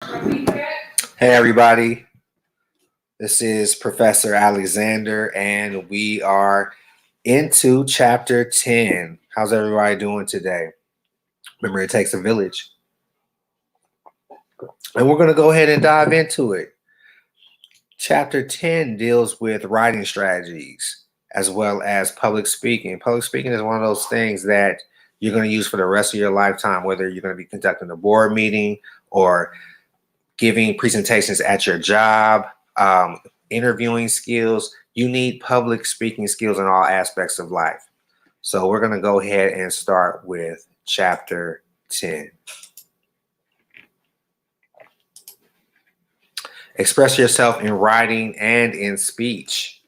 Hey everybody, this is Professor Alexander, and we are into chapter 10. How's everybody doing today? Remember, it takes a village. And we're going to go ahead and dive into it. Chapter 10 deals with writing strategies as well as public speaking. Public speaking is one of those things that you're going to use for the rest of your lifetime, whether you're going to be conducting a board meeting or giving presentations at your job, interviewing skills. You need public speaking skills in all aspects of life. So we're going to go ahead and start with chapter 10. Express yourself in writing and in speech.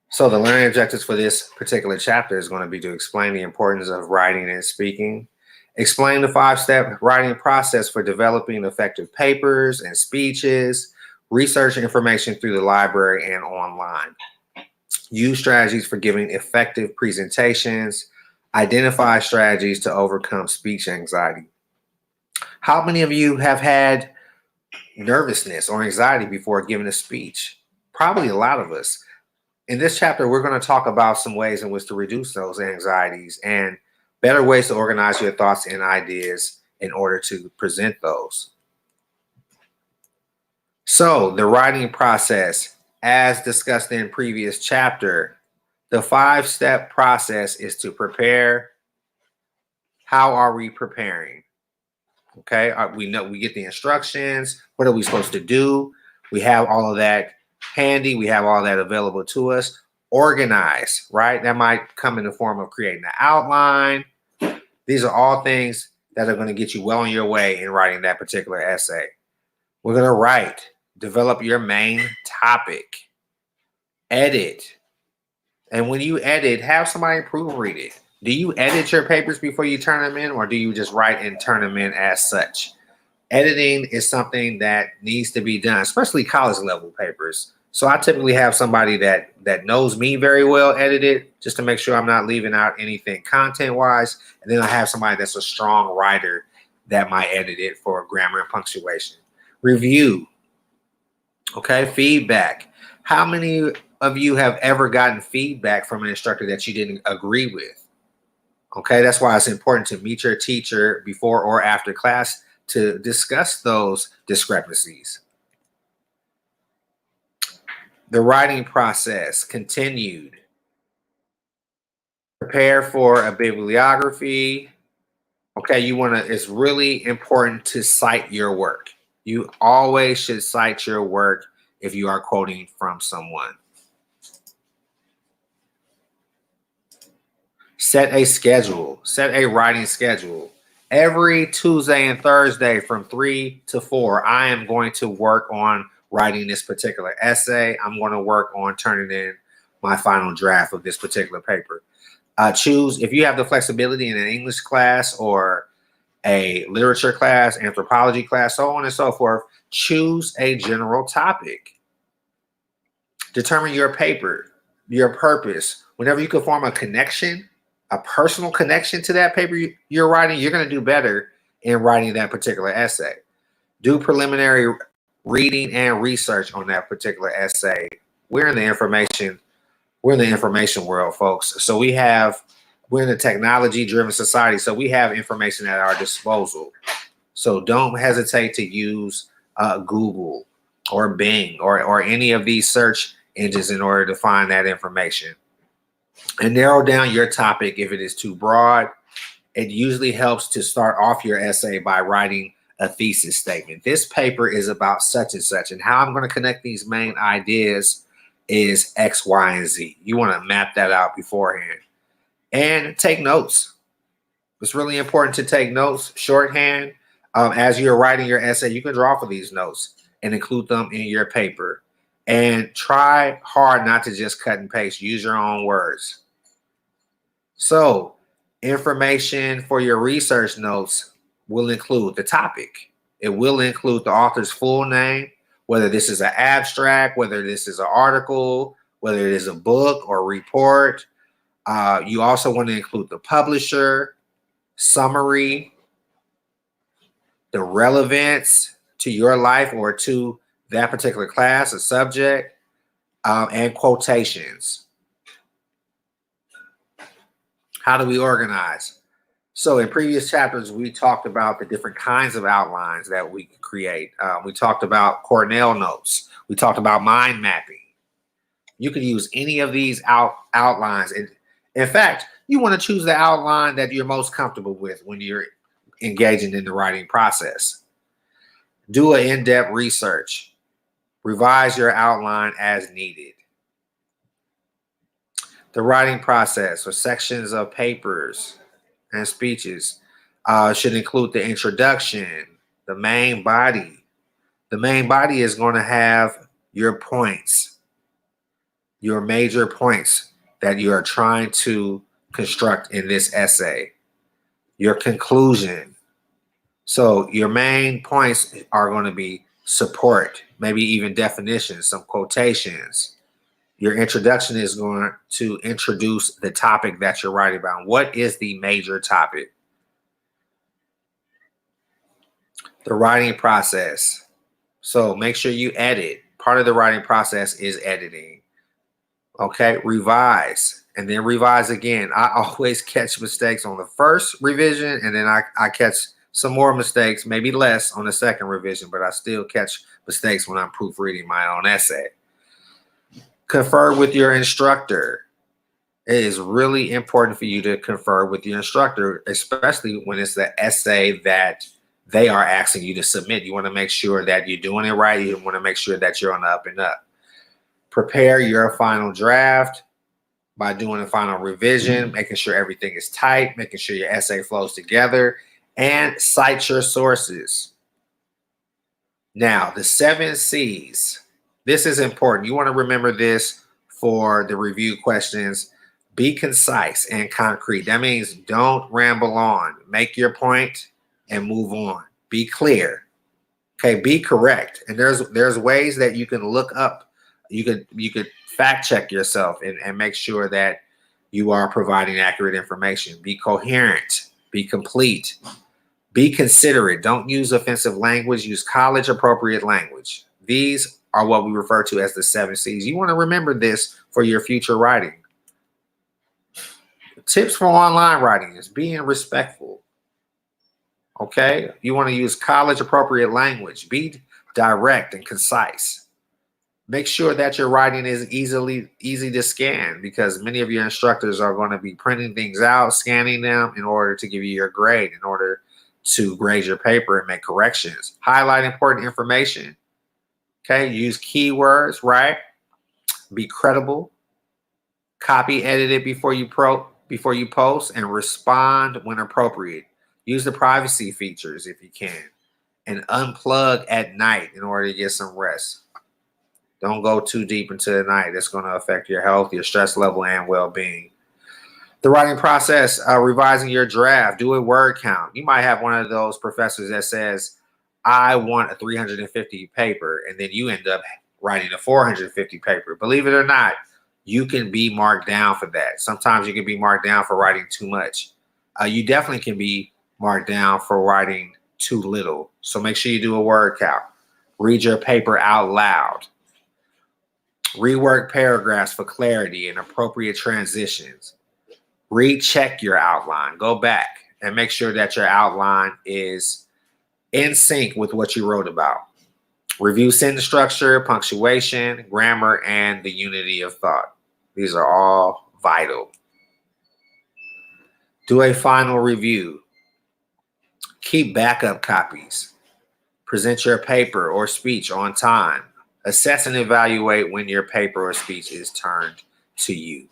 So the learning objectives for this particular chapter is going to be to explain the importance of writing and speaking, explain the 5-step writing process for developing effective papers and speeches, research information through the library and online, use strategies for giving effective presentations, identify strategies to overcome speech anxiety. How many of you have had nervousness or anxiety before giving a speech? Probably a lot of us. In this chapter, we're going to talk about some ways in which to reduce those anxieties and better ways to organize your thoughts and ideas in order to present those. So, the writing process, as discussed in previous chapter, the 5-step process is to prepare. How are we preparing? Okay, we know we get the instructions. What are we supposed to do? We have all of that handy. We have all that available to us. Organize, right? That might come in the form of creating an outline. These are all things that are going to get you well on your way in writing that particular essay. We're going to write, develop your main topic, edit. And when you edit, have somebody proofread it. Do you edit your papers before you turn them in, or do you just write and turn them in as such? Editing is something that needs to be done, especially college level papers. So I typically have somebody that knows me very well edit it, just to make sure I'm not leaving out anything content wise. And then I have somebody that's a strong writer that might edit it for grammar and punctuation. Review. Okay, feedback. How many of you have ever gotten feedback from an instructor that you didn't agree with? Okay, that's why it's important to meet your teacher before or after class to discuss those discrepancies. The writing process continued. Prepare for a bibliography. Okay, it's really important to cite your work. You always should cite your work if you are quoting from someone. Set a schedule. Set a writing schedule. Every Tuesday and Thursday from 3 to 4, I am going to work on writing this particular essay. I'm going to work on turning in my final draft of this particular paper. Choose, if you have the flexibility in an English class or a literature class, anthropology class, so on and so forth, choose a general topic. Determine your paper, your purpose. Whenever you can form a connection, a personal connection to that paper you're writing, you're going to do better in writing that particular essay. Do preliminary reading and research on that particular essay. We're in the information world, folks. So we're in a technology-driven society, so we have information at our disposal. So don't hesitate to use Google or Bing or any of these search engines in order to find that information. And narrow down your topic if it is too broad. It usually helps to start off your essay by writing a thesis statement. This paper is about such and such, and how I'm going to connect these main ideas is X, Y, and Z. You want to map that out beforehand. And take notes. It's really important to take notes, shorthand. As you're writing your essay, you can draw for these notes and include them in your paper. And try hard not to just cut and paste. Use your own words. So, information for your research notes will include the topic. It will include the author's full name, whether this is an abstract, whether this is an article, whether it is a book or report. You also want to include the publisher, summary, the relevance to your life or to that particular class or subject, and quotations. How do we organize? So in previous chapters, we talked about the different kinds of outlines that we could create. We talked about Cornell notes. We talked about mind mapping. You could use any of these outlines. In fact, you want to choose the outline that you're most comfortable with when you're engaging in the writing process. Do an in-depth research. Revise your outline as needed. The writing process or sections of papers and speeches should include the introduction, the main body. The main body is going to have your points, your major points that you are trying to construct in this essay. Your conclusion. So your main points are going to be support, maybe even definitions, some quotations. Your introduction is going to introduce the topic that you're writing about. What is the major topic? The writing process. So make sure you edit. Part of the writing process is editing. Okay, revise and then revise again. I always catch mistakes on the first revision, and then I catch some more mistakes, maybe less on the second revision, but I still catch mistakes when I'm proofreading my own essay. Confer with your instructor. It is really important for you to confer with your instructor, especially when it's the essay that they are asking you to submit. You want to make sure that you're doing it right. You want to make sure that you're on the up and up. Prepare your final draft by doing a final revision, making sure everything is tight, making sure your essay flows together, and cite your sources. Now, the 7 C's. This is important. You want to remember this for the review questions. Be concise and concrete. That means don't ramble on. Make your point and move on. Be clear. Okay, be correct. And there's ways that you can look up. You could fact check yourself and make sure that you are providing accurate information. Be coherent. Be complete. Be considerate. Don't use offensive language. Use college appropriate language. These are what we refer to as the 7 C's. You want to remember this for your future writing. Tips for online writing is being respectful. Okay? You want to use college appropriate language. Be direct and concise. Make sure that your writing is easy to scan, because many of your instructors are going to be printing things out, scanning them in order to give you your grade, in order to grade your paper and make corrections. Highlight important information. Okay, use keywords, right? Be credible. Copy, edit it before you post, and respond when appropriate. Use the privacy features if you can, and unplug at night in order to get some rest. Don't go too deep into the night. That's going to affect your health, your stress level, and well-being. The writing process, revising your draft, do a word count. You might have one of those professors that says, I want a 350 paper, and then you end up writing a 450 paper. Believe it or not, you can be marked down for that. Sometimes you can be marked down for writing too much. You definitely can be marked down for writing too little. So make sure you do a word count. Read your paper out loud. Rework paragraphs for clarity and appropriate transitions. Recheck your outline. Go back and make sure that your outline is in sync with what you wrote about. Review sentence structure, punctuation, grammar, and the unity of thought. These are all vital. Do a final review. Keep backup copies. Present your paper or speech on time. Assess and evaluate when your paper or speech is turned to you.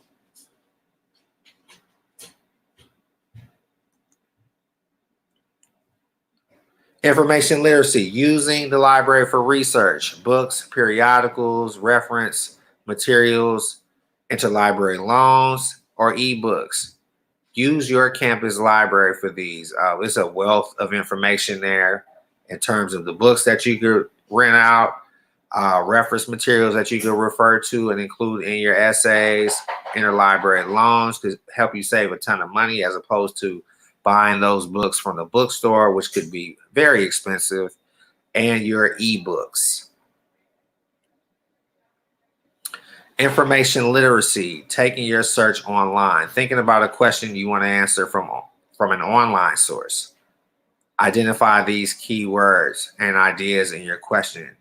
Information literacy, using the library for research, books, periodicals, reference materials, interlibrary loans, or ebooks. Use your campus library for these. It's a wealth of information there in terms of the books that you could rent out, reference materials that you could refer to and include in your essays. Interlibrary loans could help you save a ton of money as opposed to buying those books from the bookstore, which could be very expensive, and your ebooks. Information literacy, taking your search online, thinking about a question you want to answer from an online source. Identify these keywords and ideas in your question.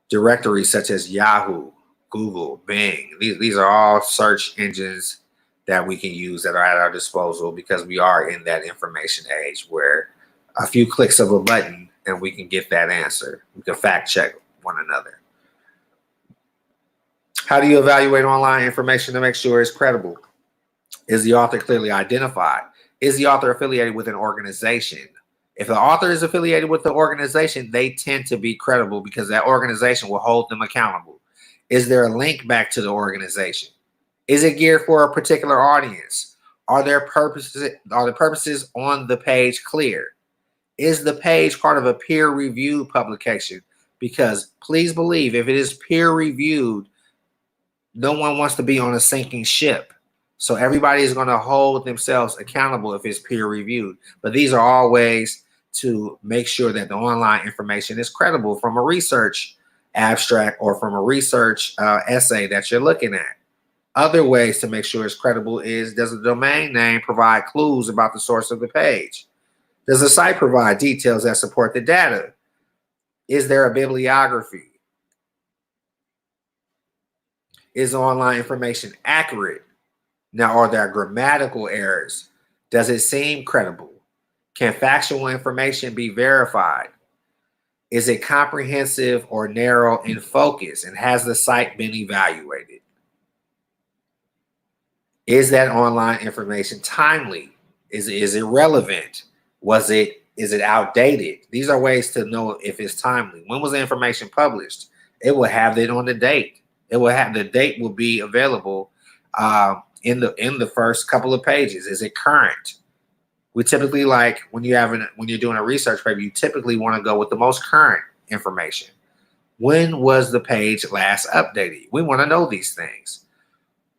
Directories such as Yahoo, Google, Bing, these are all search engines that we can use that are at our disposal because we are in that information age where a few clicks of a button and we can get that answer. We can fact check one another. How do you evaluate online information to make sure it's credible? Is the author clearly identified? Is the author affiliated with an organization? If the author is affiliated with the organization, they tend to be credible because that organization will hold them accountable. Is there a link back to the organization? Is it geared for a particular audience? Are the purposes on the page clear? Is the page part of a peer-reviewed publication? Because please believe, if it is peer-reviewed, no one wants to be on a sinking ship. So everybody is going to hold themselves accountable if it's peer-reviewed. But these are all ways to make sure that the online information is credible from a research abstract or from a research essay that you're looking at. Other ways to make sure it's credible is, does the domain name provide clues about the source of the page? Does the site provide details that support the data? Is there a bibliography? Is online information accurate? Now, are there grammatical errors? Does it seem credible? Can factual information be verified? Is it comprehensive or narrow in focus? And has the site been evaluated? Is that online information timely? Is it relevant? Is it outdated? These are ways to know if it's timely. When was the information published? It will have it on the date. It will have the date will be available in the first couple of pages. Is it current? We typically like when you're doing a research paper, you typically want to go with the most current information. When was the page last updated? We want to know these things.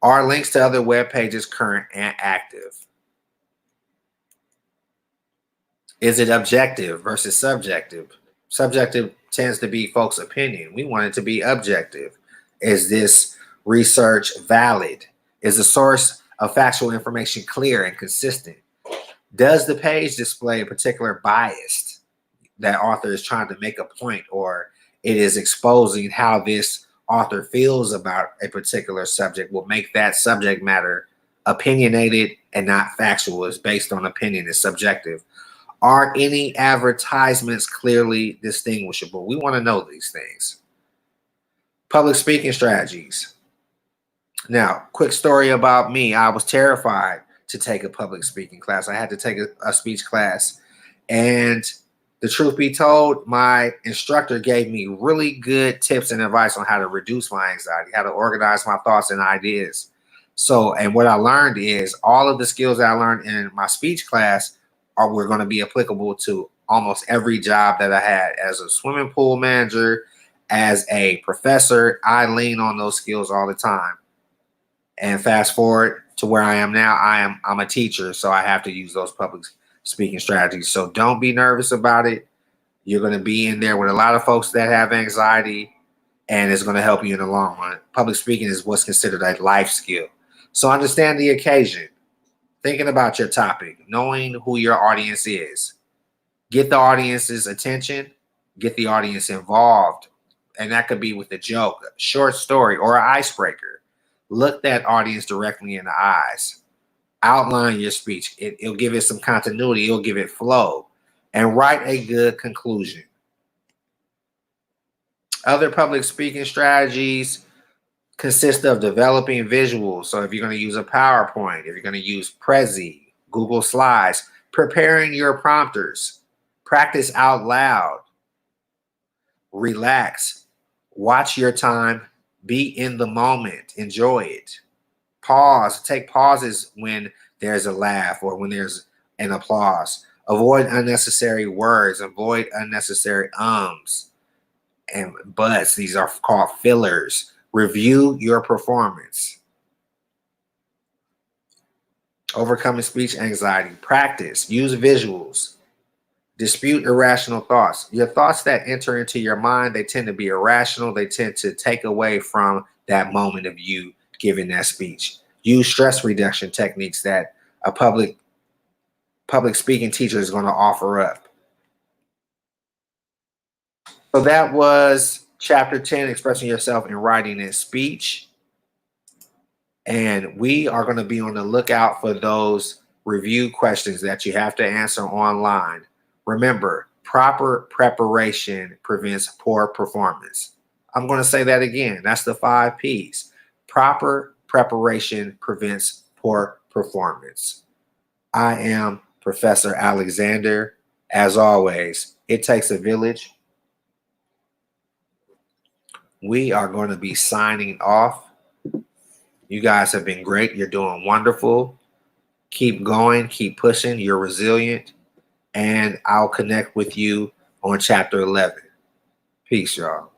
Are links to other web pages current and active? Is it objective versus subjective? Subjective tends to be folks' opinion. We want it to be objective. Is this research valid? Is the source of factual information clear and consistent? Does the page display a particular bias that author is trying to make a point, or it is exposing how this author feels about a particular subject will make that subject matter opinionated and not factual? Is based on opinion, is subjective. Are any advertisements clearly distinguishable? We want to know these things. Public speaking strategies. Now, quick story about me. I was terrified to take a public speaking class. I had to take a speech class. And the truth be told, my instructor gave me really good tips and advice on how to reduce my anxiety, how to organize my thoughts and ideas. So, and what I learned is all of the skills that I learned in my speech class were going to be applicable to almost every job that I had. As a swimming pool manager, as a professor, I lean on those skills all the time. And fast forward to where I am now, I'm a teacher, so I have to use those public speaking strategies. So don't be nervous about it. You're going to be in there with a lot of folks that have anxiety, and it's going to help you in the long run. Public speaking is what's considered a life skill. So understand the occasion, thinking about your topic, knowing who your audience is. Get the audience's attention, get the audience involved. And that could be with a joke, a short story, or an icebreaker. Look that audience directly in the eyes. Outline your speech. It'll give it some continuity. It'll give it flow. And write a good conclusion. Other public speaking strategies consist of developing visuals. So if you're going to use a PowerPoint, if you're going to use Prezi, Google Slides, preparing your prompters, practice out loud, relax, watch your time, be in the moment, enjoy it. Pause, take pauses when there's a laugh or when there's an applause. Avoid unnecessary words, avoid unnecessary ums and buts. These are called fillers. Review your performance. Overcoming speech anxiety. Practice. Use visuals. Dispute irrational thoughts. Your thoughts that enter into your mind, they tend to be irrational. They tend to take away from that moment of you giving that speech. Use stress reduction techniques that a public speaking teacher is going to offer up. So that was chapter 10, expressing yourself in writing and speech. And we are going to be on the lookout for those review questions that you have to answer online. Remember, proper preparation prevents poor performance. I'm going to say that again. That's the 5 P's. Proper preparation prevents poor performance. I am Professor Alexander. As always, it takes a village. We are going to be signing off. You guys have been great. You're doing wonderful. Keep going, keep pushing. You're resilient. And I'll connect with you on chapter 11. Peace, y'all.